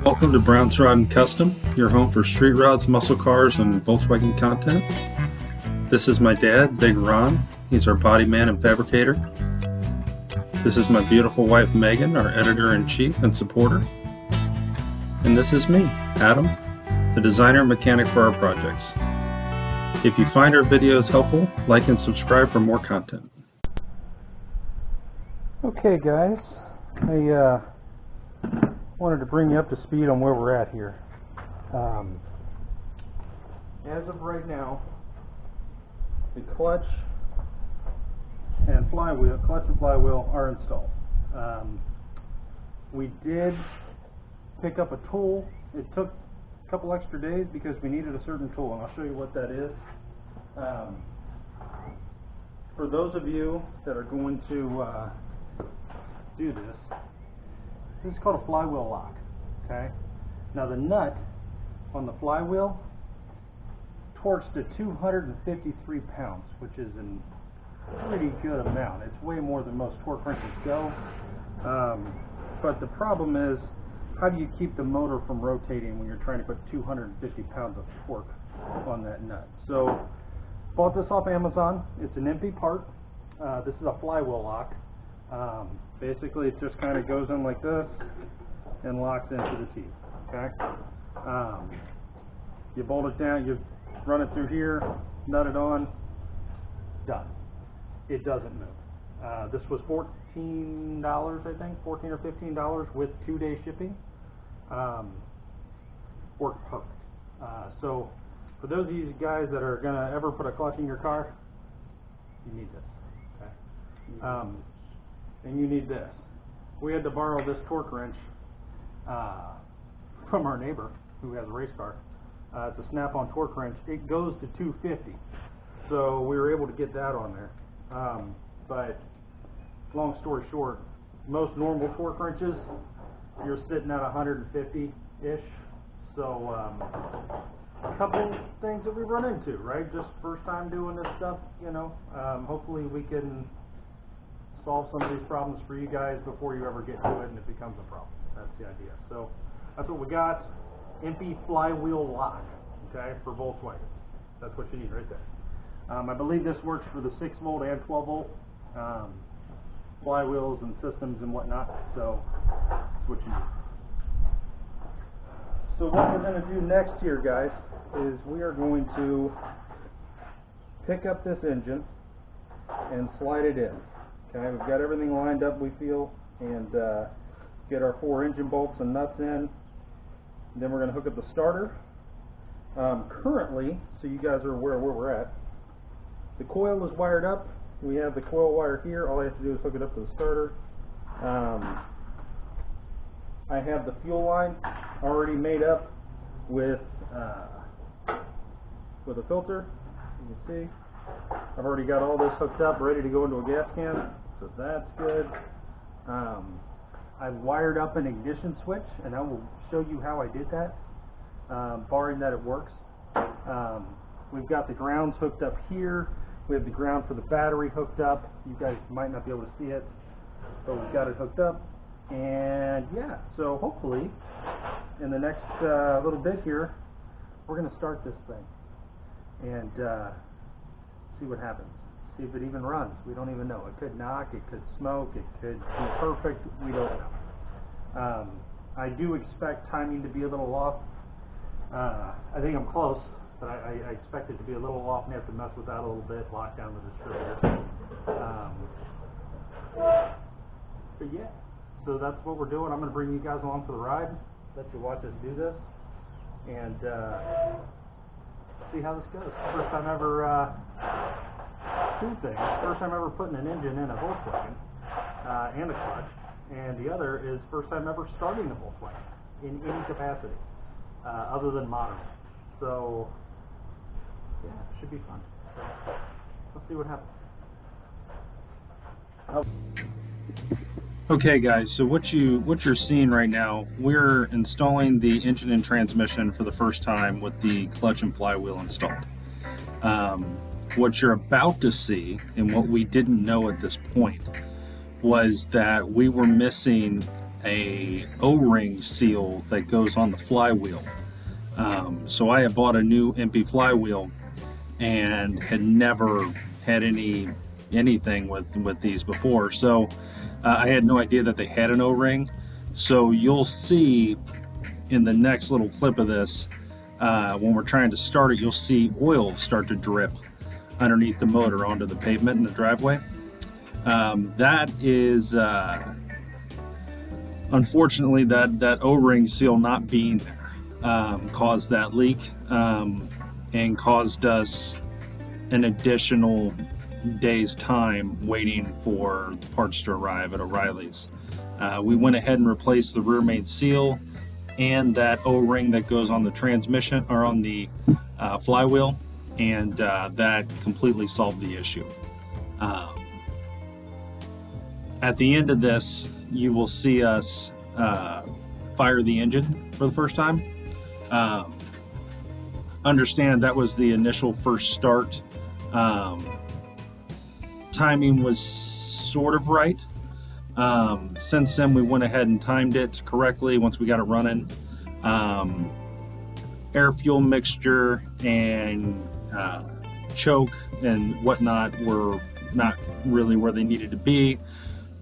Welcome to Brown's Rod and Custom, your home for street rods, muscle cars, and Volkswagen content. This is my dad, Big Ron. He's our body man and fabricator. This is my beautiful wife, Megan, our editor-in-chief and supporter. And this is me, Adam, the designer and mechanic for our projects. If you find our videos helpful, like and subscribe for more content. Okay guys, I wanted to bring you up to speed on where we're at here. As of right now, the clutch and flywheel are installed. We did pick up a tool. It took a couple extra days because we needed a certain tool, and I'll show you what that is. For those of you that are going to do this is called a flywheel lock. Okay. Now the nut on the flywheel torques to 253 pounds, which is a pretty good amount. It's way more than most torque wrenches go. But the problem is, how do you keep the motor from rotating when you're trying to put 250 pounds of torque on that nut? So, bought this off Amazon. It's an empty part. This is a flywheel lock. Basically, it just kind of goes in like this and locks into the teeth. Okay. You bolt it down. You run it through here. Nut it on. Done. It doesn't move. This was $14, I think, $14 or $15 with 2-day shipping. Worked perfect. So, for those of you guys that are gonna ever put a clutch in your car, you need this. Okay. And you need this. We had to borrow this torque wrench from our neighbor who has a race car. It's a snap-on torque wrench. It goes to 250, so we were able to get that on there. But long story short, most normal torque wrenches, you're sitting at 150-ish. So a couple things that we run into, right? Just first time doing this stuff, you know. Hopefully we can solve some of these problems for you guys before you ever get to it and it becomes a problem. That's the idea. So that's what we got. Empty flywheel lock, okay, for Volkswagen. That's what you need right there. I believe this works for the 6 volt and 12 volt flywheels and systems and whatnot. So that's what you need. So what we're going to do next here, guys, is we are going to pick up this engine and slide it in. Okay, we've got everything lined up, we feel, and get our 4 engine bolts and nuts in. And then we're going to hook up the starter. Currently, so you guys are aware where we're at, the coil is wired up. We have the coil wire here. All I have to do is hook it up to the starter. I have the fuel line already made up with a filter. You can see I've already got all this hooked up, ready to go into a gas can, so that's good. I've wired up an ignition switch, and I will show you how I did that, barring that it works. We've got the grounds hooked up here. We have the ground for the battery hooked up. You guys might not be able to see it, but we've got it hooked up. And yeah, so hopefully in the next little bit here, we're going to start this thing and see what happens. See if it even runs. We don't even know. It could knock, it could smoke, it could be perfect. We don't know. I do expect timing to be a little off. I think I'm close, but I expect it to be a little off and have to mess with that a little bit, lock down the distributor. But yeah, so that's what we're doing. I'm going to bring you guys along for the ride, let you watch us do this, and see how this goes. First time ever, two things. First time ever putting an engine in a Volkswagen and a clutch, and the other is first time ever starting a Volkswagen in any capacity other than modern. So yeah, it should be fun. So let's see what happens. Okay guys, so what you're seeing right now, we're installing the engine and transmission for the first time with the clutch and flywheel installed. What you're about to see, and what we didn't know at this point, was that we were missing a O-ring seal that goes on the flywheel. So I had bought a new empty flywheel and had never had anything with these before. So I had no idea that they had an O-ring. So you'll see in the next little clip of this, when we're trying to start it, you'll see oil start to drip underneath the motor onto the pavement in the driveway. That is unfortunately that O-ring seal not being there caused that leak, and caused us an additional day's time waiting for the parts to arrive at O'Reilly's. We went ahead and replaced the rear main seal and that O-ring that goes on the transmission or on the flywheel, and that completely solved the issue. At the end of this, you will see us fire the engine for the first time. Understand that was the initial first start. Timing was sort of right. Since then, we went ahead and timed it correctly once we got it running. Air fuel mixture and choke and whatnot were not really where they needed to be,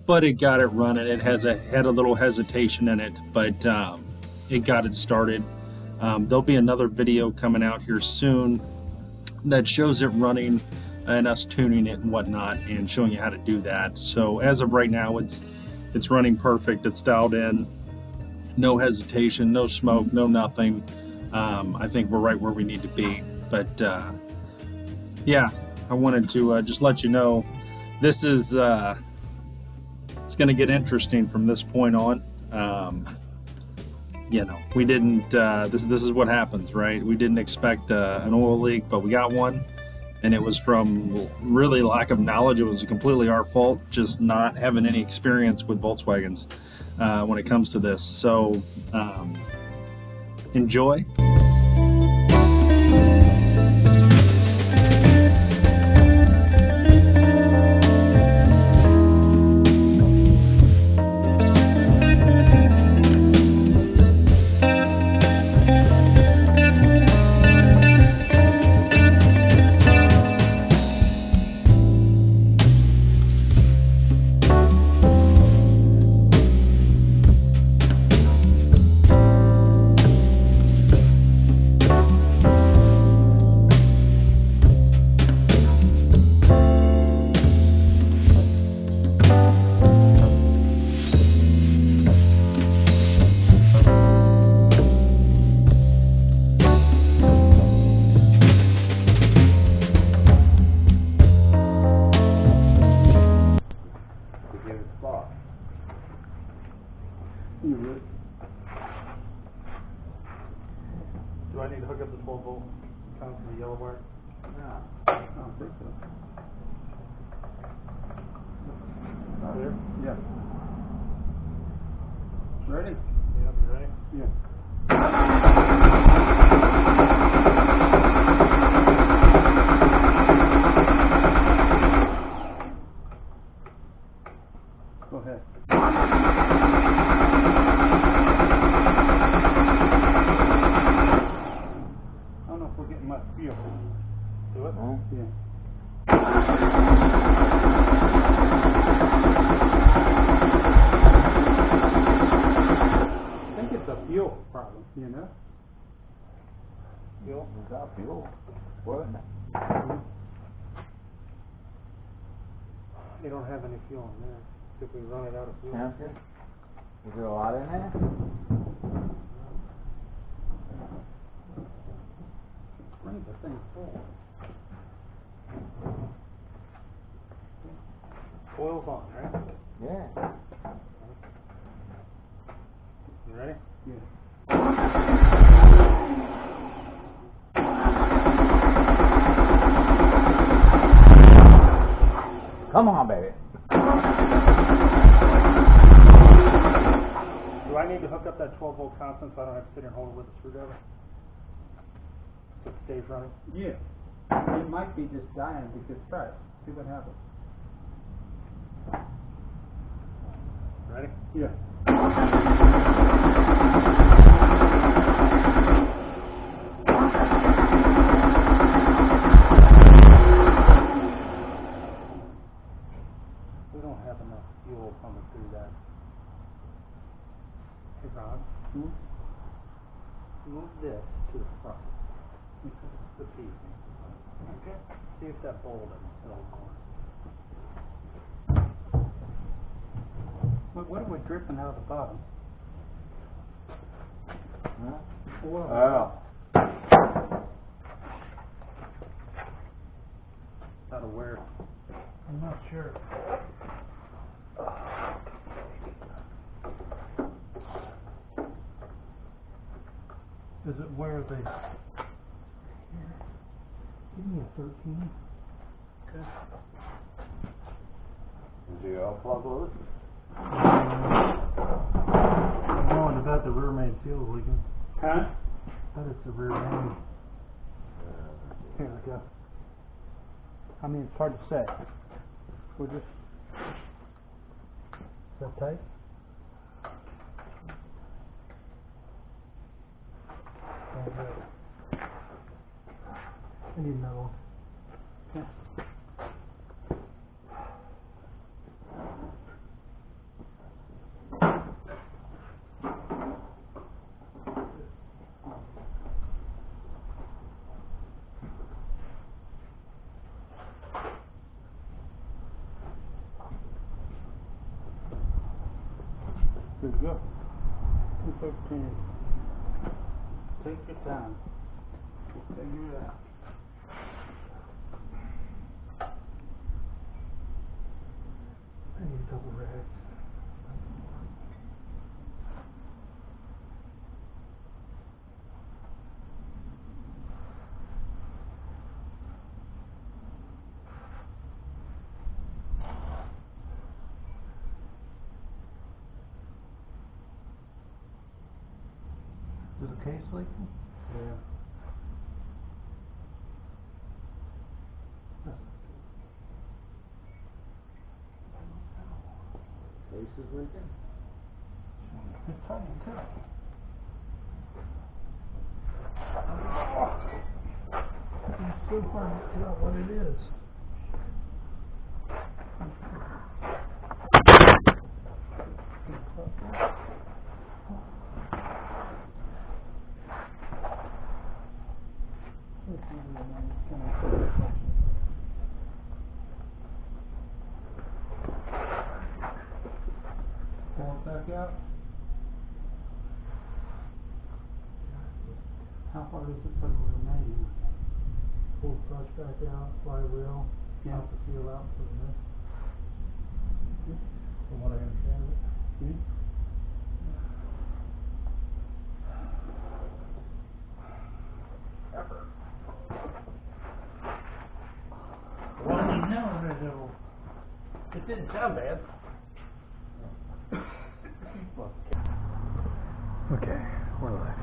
but it got it running. It had a little hesitation in it, but it got it started. There'll be another video coming out here soon that shows it running and us tuning it and whatnot and showing you how to do that. So as of right now, it's running perfect. It's dialed in, no hesitation, no smoke, no nothing. I think we're right where we need to be. But yeah, I wanted to just let you know this is it's going to get interesting from this point on. We didn't. This is what happens, right? We didn't expect an oil leak, but we got one. And it was from really lack of knowledge. It was completely our fault, just not having any experience with Volkswagens when it comes to this. So enjoy. Do I need to hook up the 12-volt count to the yellow wire? No, I don't think so. Clear? Yeah. Ready? Yeah, you ready? Yeah. Go ahead. I don't know if we're getting much feel. Do it? Yeah. I think it's a fuel problem, you know? Fuel? Is that fuel? What? They don't have any fuel in there. If we run it out of fuel. Sounds good. Is there a lot in there? Bring the thing full. Oil's on, right? Yeah. You ready? Yeah. Come on, baby. Do I need to hook up that 12-volt constant so I don't have to sit here and hold it with a screwdriver? So it stays running? Yeah. It might be just dying because try it. See what happens. Ready? Yeah. We don't have enough fuel coming through that. Hey, Ron, move this to the front. The piece. Okay. See if that bowl doesn't fill more. What are we dripping out of the bottom? Huh? Oil. Oh. Out of where? I'm not sure. Is it where they... Give me a 13. Okay. Is the oil plug loose? No, I bet the rear main seal is leaking. Huh? I bet it's the rear main. Here we go. I mean, it's hard to say. We'll just... Is that tight? I need another one. Yeah. Good to go. 213. Take your time. Figure it out. I need a couple rags. Is the case leaking? Yeah. Case is leaking? It's hard to tell. It's so hard to tell what it is. Pull it back out. How far does it put the remaining? Pull the brush back out, flywheel, pop the seal out for the next. From what I understand of it. Well, no, it didn't sound bad. Okay, we're live.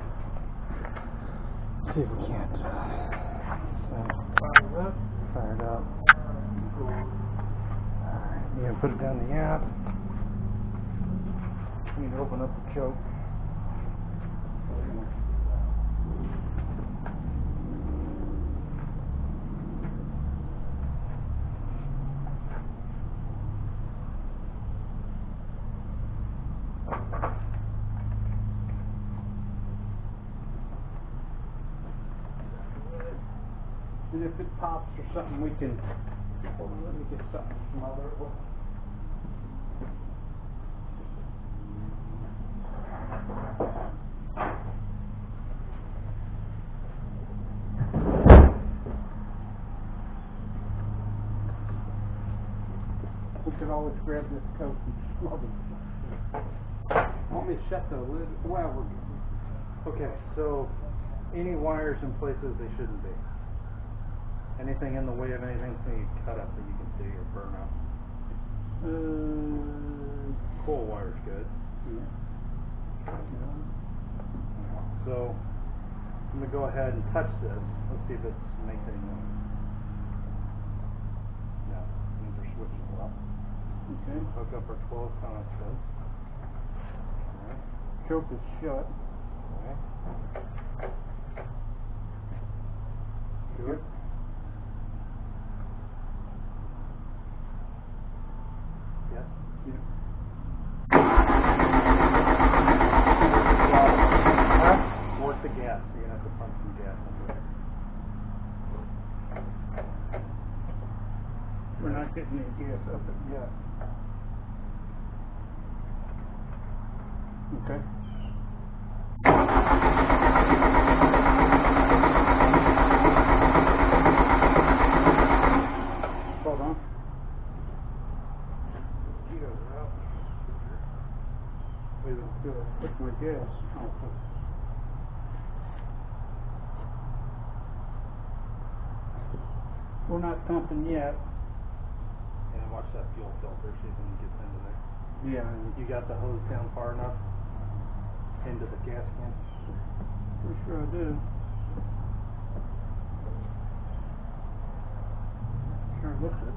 See if we can't fire it up. Alright, you gonna put it down the app. You need to open up the choke. And if it pops or something, we can. Hold on, let me get something from other. We could always grab this coat and smother it. Want me to shut the lid? Well, we're good. Okay, so any wires in places they shouldn't be. Anything in the way of anything so you cut up that you can see or burn up. Coil wire's good. Yeah. So I'm going to go ahead and touch this. Let's see if it makes any noise. No, these are switches up. Okay. Hook up our 12 constant. choke is shut. Good. Yes. Work the gas. So you're gonna have to pump some gas into it. We're not getting any gas up it yet. Okay. Hold on. Wait, what's my gas? Oh, we're not pumping yet. And watch that fuel filter, see if it gets into there. Yeah, You got the hose down far enough into the gas can? pretty sure I do. Sure looks it.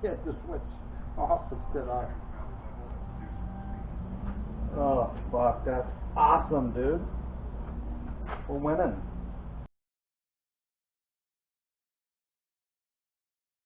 get the switch off instead of. Oh, fuck, that's awesome, dude. We're winning.